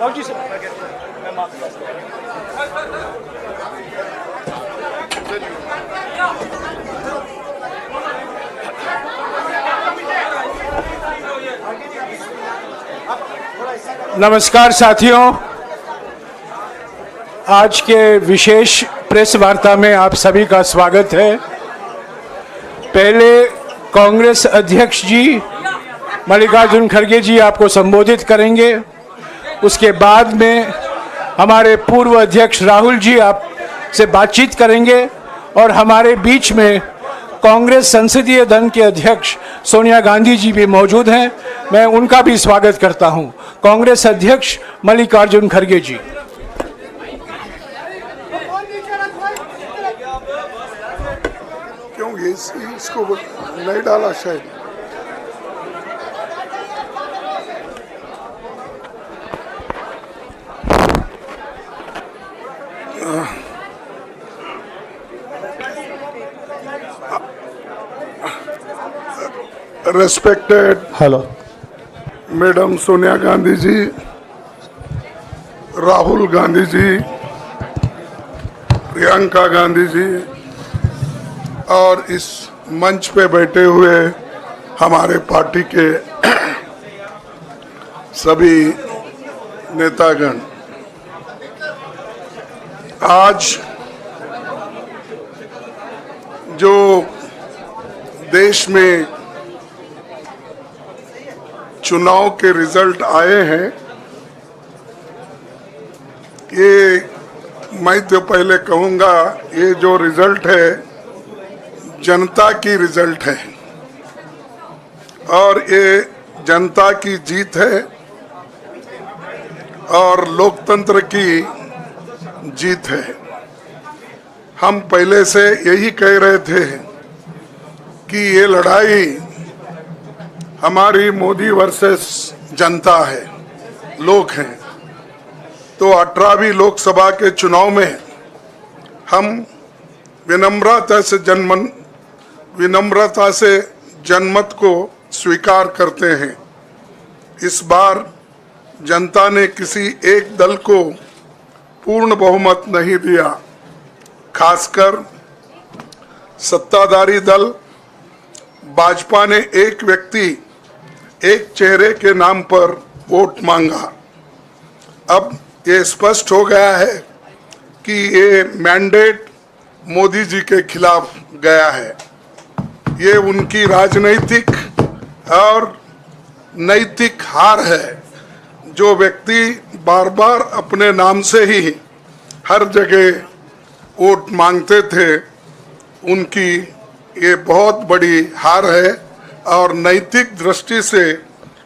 नमस्कार साथियों, आज के विशेष प्रेस वार्ता में आप सभी का स्वागत है। पहले कांग्रेस अध्यक्ष जी मल्लिकार्जुन खड़गे जी आपको संबोधित करेंगे। उसके बाद में हमारे पूर्व अध्यक्ष राहुल जी आपसे बातचीत करेंगे और हमारे बीच में कांग्रेस संसदीय दल के अध्यक्ष सोनिया गांधी जी भी मौजूद हैं। मैं उनका भी स्वागत करता हूं। कांग्रेस अध्यक्ष मल्लिकार्जुन खड़गे जी। क्यों ये इसको नहीं डाला शायद। Respected hello madam Sonia Gandhi ji, Rahul Gandhi ji, Priyanka Gandhi ji और इस मंच पे बैठे हुए हमारे पार्टी के सभी नेतागण, आज जो देश में चुनाव के रिजल्ट आए हैं, ये मैं तो पहले कहूंगा, ये जो रिजल्ट है जनता की रिजल्ट है और ये जनता की जीत है और लोकतंत्र की जीत है। हम पहले से यही कह रहे थे कि ये लड़ाई हमारी मोदी वर्सेस जनता है, लोग हैं। तो 18वीं लोकसभा के चुनाव में हम विनम्रता से जनमत को स्वीकार करते हैं। इस बार जनता ने किसी एक दल को पूर्ण बहुमत नहीं दिया, खासकर सत्ताधारी दल भाजपा ने एक व्यक्ति एक चेहरे के नाम पर वोट मांगा। अब ये स्पष्ट हो गया है कि ये मैंडेट मोदी जी के खिलाफ गया है। ये उनकी राजनीतिक और नैतिक हार है। जो व्यक्ति बार बार अपने नाम से ही हर जगह वोट मांगते थे, उनकी ये बहुत बड़ी हार है और नैतिक दृष्टि से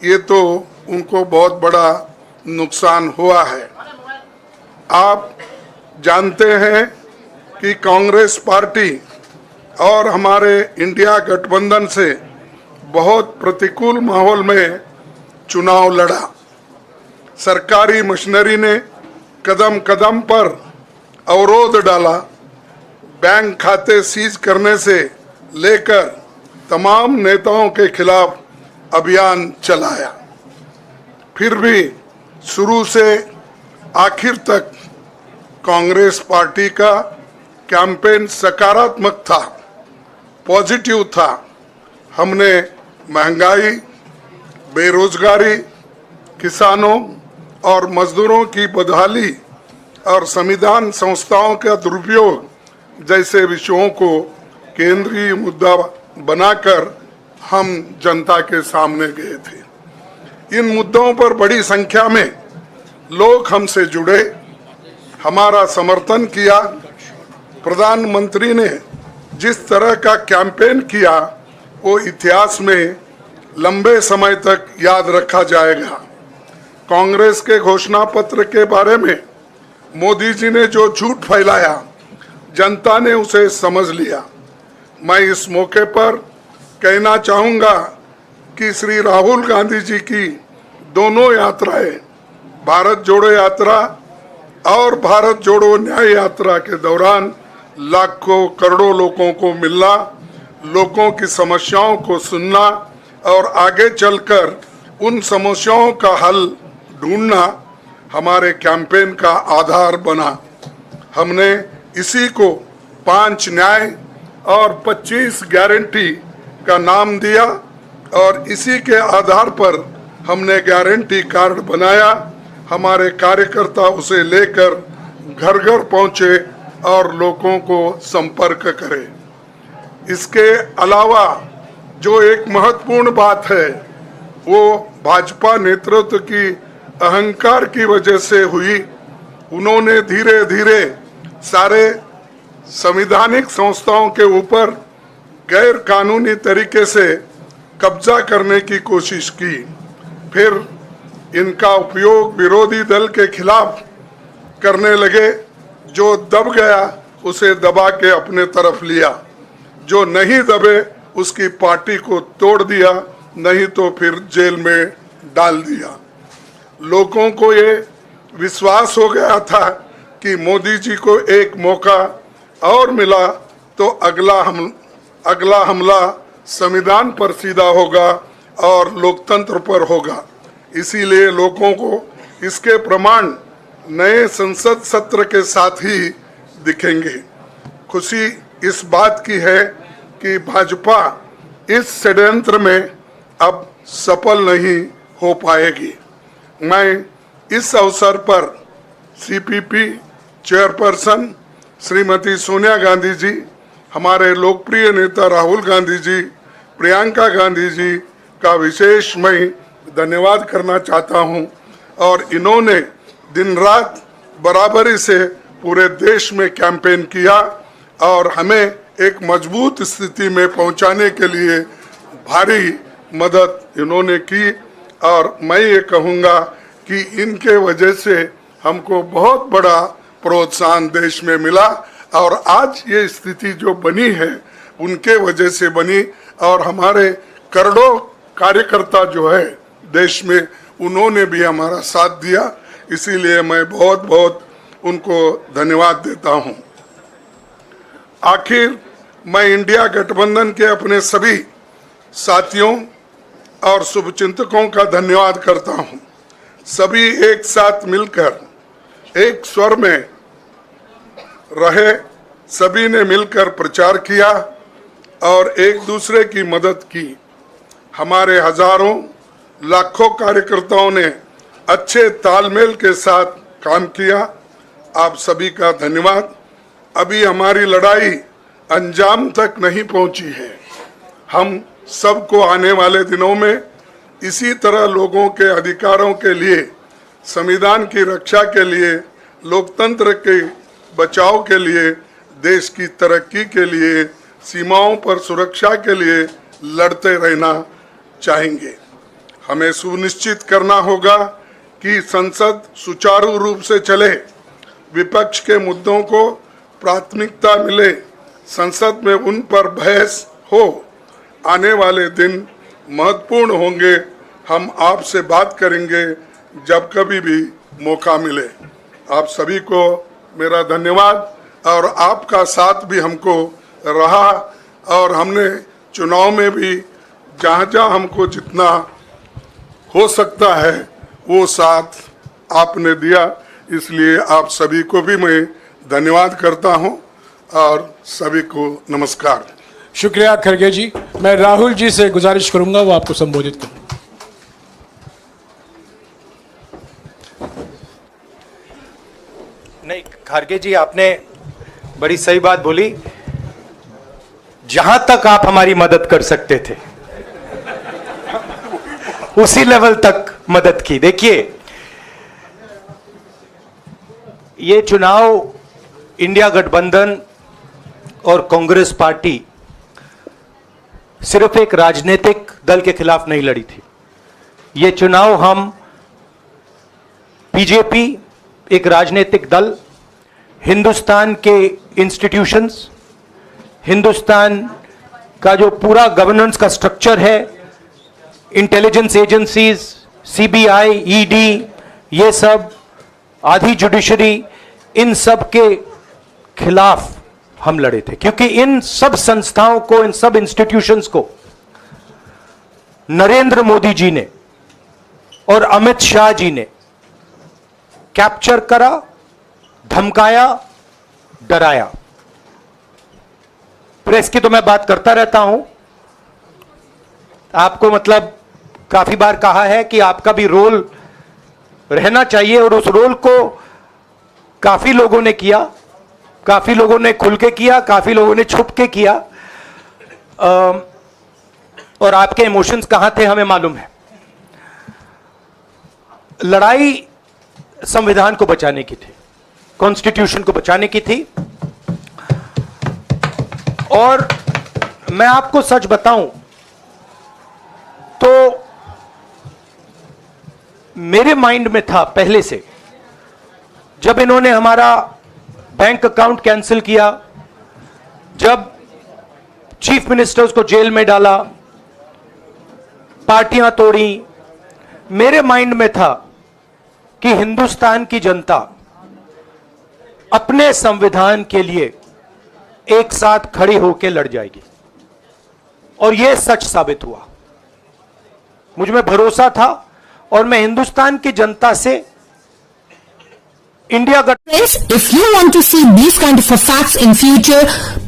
ये तो उनको बहुत बड़ा नुकसान हुआ है। आप जानते हैं कि कांग्रेस पार्टी और हमारे इंडिया गठबंधन से बहुत प्रतिकूल माहौल में चुनाव लड़ा। सरकारी मशीनरी ने कदम कदम पर अवरोध डाला। बैंक खाते सीज करने से लेकर तमाम नेताओं के खिलाफ अभियान चलाया। फिर भी शुरू से आखिर तक कांग्रेस पार्टी का कैंपेन सकारात्मक था, पॉजिटिव था। हमने महंगाई, बेरोजगारी, किसानों और मजदूरों की बदहाली और संविधान संस्थाओं का दुरुपयोग जैसे विषयों को केंद्रीय मुद्दा बनाकर हम जनता के सामने गए थे। इन मुद्दों पर बड़ी संख्या में लोग हमसे जुड़े, हमारा समर्थन किया। प्रधानमंत्री ने जिस तरह का कैंपेन किया वो इतिहास में लंबे समय तक याद रखा जाएगा। कांग्रेस के घोषणा पत्र के बारे में मोदी जी ने जो झूठ फैलाया, जनता ने उसे समझ लिया। मैं इस मौके पर कहना चाहूँगा कि श्री राहुल गांधी जी की दोनों यात्राएं, भारत जोड़ो यात्रा और भारत जोड़ो न्याय यात्रा के दौरान लाखों करोड़ों लोगों को मिलना, लोगों की समस्याओं को सुनना और आगे चलकर उन समस्याओं का हल ढूंढना हमारे कैंपेन का आधार बना। हमने इसी को 5 न्याय और 25 गारंटी का नाम दिया और इसी के आधार पर हमने गारंटी कार्ड बनाया। हमारे कार्यकर्ता उसे लेकर घर घर पहुंचे और लोगों को संपर्क करें। इसके अलावा जो एक महत्वपूर्ण बात है वो भाजपा नेतृत्व की अहंकार की वजह से हुई। उन्होंने धीरे धीरे सारे संवैधानिक संस्थाओं के ऊपर गैर कानूनी तरीके से कब्जा करने की कोशिश की। फिर इनका उपयोग विरोधी दल के खिलाफ करने लगे। जो दब गया उसे दबा के अपने तरफ लिया, जो नहीं दबे उसकी पार्टी को तोड़ दिया, नहीं तो फिर जेल में डाल दिया। लोगों को ये विश्वास हो गया था कि मोदी जी को एक मौका और मिला तो अगला हमला संविधान पर सीधा होगा और लोकतंत्र पर होगा। इसीलिए लोगों को इसके प्रमाण नए संसद सत्र के साथ ही दिखेंगे। खुशी इस बात की है कि भाजपा इस षड्यंत्र में अब सफल नहीं हो पाएगी। मैं इस अवसर पर सीपीपी चेयरपर्सन श्रीमती सोनिया गांधी जी, हमारे लोकप्रिय नेता राहुल गांधी जी, प्रियंका गांधी जी का विशेष मैं धन्यवाद करना चाहता हूं। और इन्होंने दिन रात बराबरी से पूरे देश में कैंपेन किया और हमें एक मजबूत स्थिति में पहुंचाने के लिए भारी मदद इन्होंने की। और मैं ये कहूँगा कि इनके वजह से हमको बहुत बड़ा प्रोत्साहन देश में मिला और आज ये स्थिति जो बनी है उनके वजह से बनी। और हमारे करोड़ों कार्यकर्ता जो है देश में, उन्होंने भी हमारा साथ दिया। इसीलिए मैं बहुत बहुत उनको धन्यवाद देता हूं। आखिर मैं इंडिया गठबंधन के अपने सभी साथियों और शुभचिंतकों का धन्यवाद करता हूं। सभी एक साथ मिलकर एक स्वर में रहे, सभी ने मिलकर प्रचार किया और एक दूसरे की मदद की। हमारे हजारों लाखों कार्यकर्ताओं ने अच्छे तालमेल के साथ काम किया। आप सभी का धन्यवाद। अभी हमारी लड़ाई अंजाम तक नहीं पहुंची है। हम सबको आने वाले दिनों में इसी तरह लोगों के अधिकारों के लिए, संविधान की रक्षा के लिए, लोकतंत्र के बचाव के लिए, देश की तरक्की के लिए, सीमाओं पर सुरक्षा के लिए लड़ते रहना चाहेंगे। हमें सुनिश्चित करना होगा कि संसद सुचारू रूप से चले, विपक्ष के मुद्दों को प्राथमिकता मिले, संसद में उन पर बहस हो। आने वाले दिन महत्वपूर्ण होंगे। हम आपसे बात करेंगे जब कभी भी मौका मिले। आप सभी को मेरा धन्यवाद और आपका साथ भी हमको रहा और हमने चुनाव में भी जहाँ जहाँ हमको जितना हो सकता है वो साथ आपने दिया। इसलिए आप सभी को भी मैं धन्यवाद करता हूँ और सभी को नमस्कार। शुक्रिया खड़गे जी। मैं राहुल जी से गुजारिश करूंगा वो आपको संबोधित करें। नहीं, खड़गे जी आपने बड़ी सही बात बोली। जहां तक आप हमारी मदद कर सकते थे उसी लेवल तक मदद की। देखिए, ये चुनाव इंडिया गठबंधन और कांग्रेस पार्टी सिर्फ एक राजनीतिक दल के खिलाफ नहीं लड़ी थी। ये चुनाव हम बीजेपी, एक राजनीतिक दल, हिंदुस्तान के इंस्टीट्यूशंस, हिंदुस्तान का जो पूरा गवर्नेंस का स्ट्रक्चर है, इंटेलिजेंस एजेंसीज, सीबीआई, ईडी, ये सब, आधी जुडिशरी, इन सब के खिलाफ हम लड़े थे। क्योंकि इन सब संस्थाओं को, इन सब इंस्टीट्यूशंस को नरेंद्र मोदी जी ने और अमित शाह जी ने कैप्चर करा, धमकाया, डराया। प्रेस की तो मैं बात करता रहता हूं, आपको मतलब काफी बार कहा है कि आपका भी रोल रहना चाहिए, और उस रोल को काफी लोगों ने किया, काफी लोगों ने खुल के किया, काफी लोगों ने छुप के किया, और आपके इमोशंस कहां थे हमें मालूम है। लड़ाई संविधान को बचाने की थी, कॉन्स्टिट्यूशन को बचाने की थी। और मैं आपको सच बताऊं तो मेरे माइंड में था पहले से, जब इन्होंने हमारा बैंक अकाउंट कैंसिल किया, जब चीफ मिनिस्टर्स को जेल में डाला, पार्टियां तोड़ी, मेरे माइंड में था कि हिंदुस्तान की जनता अपने संविधान के लिए एक साथ खड़ी होकर लड़ जाएगी, और यह सच साबित हुआ। मुझ में भरोसा था, और मैं हिंदुस्तान की जनता से India Friends, if you want to see these kind of facts in future,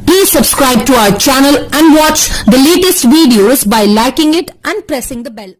please subscribe to our channel and watch the latest videos by liking it and pressing the bell.